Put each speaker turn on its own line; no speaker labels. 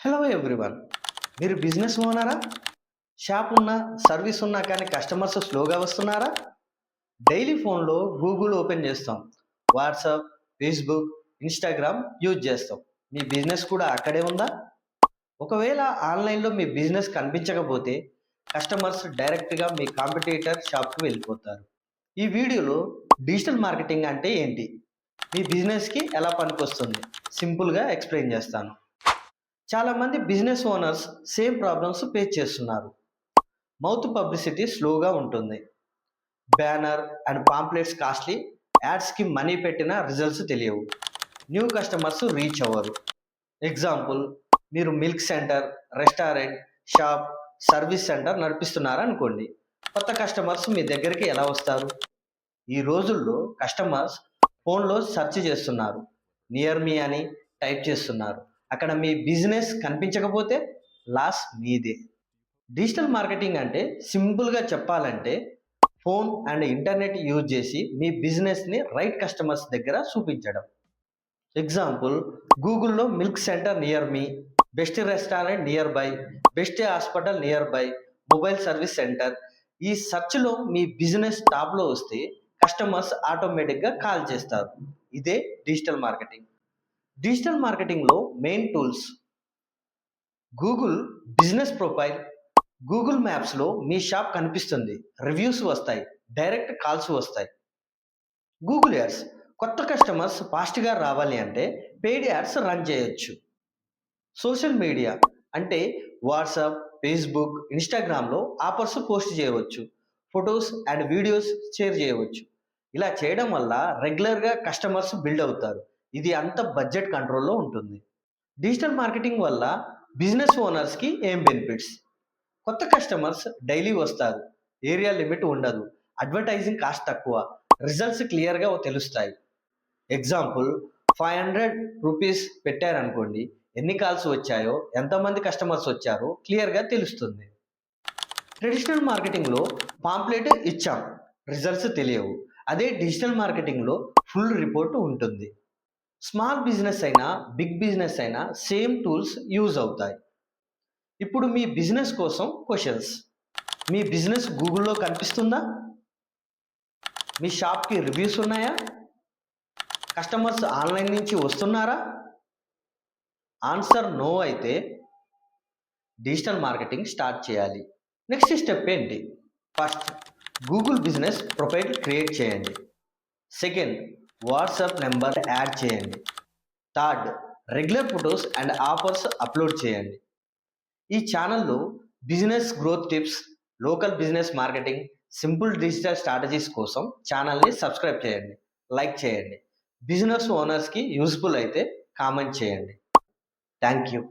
Hello everyone. మీరు business ఓనరా? Shop ఉన్నా, service ఉన్నా కానీ కస్టమర్స్ స్లోగా వస్తున్నారా? డైలీ ఫోన్లో గూగుల్ ఓపెన్ చేస్తాం, వాట్సాప్, ఫేస్బుక్, ఇన్స్టాగ్రామ్ యూజ్ చేస్తాం. మీ బిజినెస్ కూడా అక్కడే ఉందా? ఒకవేళ ఆన్లైన్లో మీ బిజినెస్ కనిపించకపోతే కస్టమర్స్ డైరెక్ట్గా మీ కాంపిటీటర్ షాప్కి వెళ్ళిపోతారు. ఈ వీడియోలో డిజిటల్ మార్కెటింగ్ అంటే ఏంటి, మీ బిజినెస్కి ఎలా పనికొస్తుంది సింపుల్గా ఎక్స్ప్లెయిన్ చేస్తాను. చాలామంది business owners same problems face చేస్తున్నారు. మౌత్ పబ్లిసిటీ స్లోగా ఉంటుంది, బ్యానర్ అండ్ పాంప్లెట్స్ కాస్ట్లీ, యాడ్స్కి మనీ పెట్టిన రిజల్ట్స్ తెలియవు, న్యూ కస్టమర్స్ రీచ్ అవ్వరు. ఎగ్జాంపుల్, మీరు milk centre, restaurant, shop, service centre నడిపిస్తున్నారా అనుకోండి. కొత్త కస్టమర్స్ మీ దగ్గరికి ఎలా వస్తారు? ఈ రోజుల్లో కస్టమర్స్ ఫోన్లో సెర్చ్ చేస్తున్నారు, నియర్ మీ అని టైప్ చేస్తున్నారు. అక్కడ మీ బిజినెస్ కనిపించకపోతే లాస్ మీదే. డిజిటల్ మార్కెటింగ్ అంటే సింపుల్గా చెప్పాలంటే ఫోన్ అండ్ ఇంటర్నెట్ యూజ్ చేసి మీ బిజినెస్ని రైట్ కస్టమర్స్ దగ్గర చూపించడం. ఎగ్జాంపుల్, గూగుల్లో milk centre near me, best restaurant near by, best hospital near by, mobile service centre. ఈ సెర్చ్లో మీ బిజినెస్ టాప్లో వస్తే కస్టమర్స్ ఆటోమేటిక్గా కాల్ చేస్తారు. ఇదే డిజిటల్ మార్కెటింగ్. డిజిటల్ మార్కెటింగ్లో main tools: Google business profile. Google మ్యాప్స్లో మీ షాప్ కనిపిస్తుంది, రివ్యూస్ వస్తాయి, డైరెక్ట్ కాల్స్ వస్తాయి. గూగుల్ యాడ్స్, కొత్త కస్టమర్స్ ఫాస్ట్గా రావాలి అంటే పెయిడ్ యాడ్స్ రన్ చేయొచ్చు. సోషల్ మీడియా అంటే వాట్సాప్, ఫేస్బుక్, ఇన్స్టాగ్రామ్లో ఆఫర్స్ పోస్ట్ చేయవచ్చు, ఫొటోస్ అండ్ వీడియోస్ షేర్ చేయవచ్చు. ఇలా చేయడం వల్ల రెగ్యులర్గా కస్టమర్స్ బిల్డ్ అవుతారు. ఇది అంత బడ్జెట్ కంట్రోల్లో ఉంటుంది. డిజిటల్ మార్కెటింగ్ వల్ల బిజినెస్ ఓనర్స్కి ఏం బెనిఫిట్స్? కొత్త కస్టమర్స్ డైలీ వస్తారు, ఏరియా లిమిట్ ఉండదు, అడ్వర్టైజింగ్ కాస్ట్ తక్కువ, రిజల్ట్స్ క్లియర్గా తెలుస్తాయి. ఎగ్జాంపుల్, 500 రూపీస్ పెట్టారనుకోండి, ఎన్ని కాల్స్ వచ్చాయో, ఎంతమంది కస్టమర్స్ వచ్చారో క్లియర్గా తెలుస్తుంది. ట్రెడిషనల్ మార్కెటింగ్లో పాంప్లెట్ ఇచ్చాం, రిజల్ట్స్ తెలియవు. అదే డిజిటల్ మార్కెటింగ్లో ఫుల్ రిపోర్ట్ ఉంటుంది. స్మాల్ బిజినెస్ అయినా బిగ్ బిజినెస్ అయినా సేమ్ టూల్స్ యూజ్ అవుతాయి. ఇప్పుడు మీ బిజినెస్ కోసం క్వశ్చన్స్: మీ బిజినెస్ గూగుల్లో కనిపిస్తుందా? మీ షాప్కి రివ్యూస్ ఉన్నాయా? కస్టమర్స్ ఆన్లైన్ నుంచి వస్తున్నారా? ఆన్సర్ నో అయితే డిజిటల్ మార్కెటింగ్ స్టార్ట్ చేయాలి. నెక్స్ట్ స్టెప్ ఏంటి? First, Google business profile create చేయండి. సెకండ్, వాట్సాప్ నెంబర్ యాడ్ చేయండి. Third, regular photos and offers upload చేయండి. ఈ ఛానల్లో business growth tips, local business marketing, simple digital strategies కోసం ఛానల్ని సబ్స్క్రైబ్ చేయండి, లైక్ చేయండి. బిజినెస్ ఓనర్స్కి యూస్ఫుల్ అయితే కామెంట్ చేయండి. Thank you.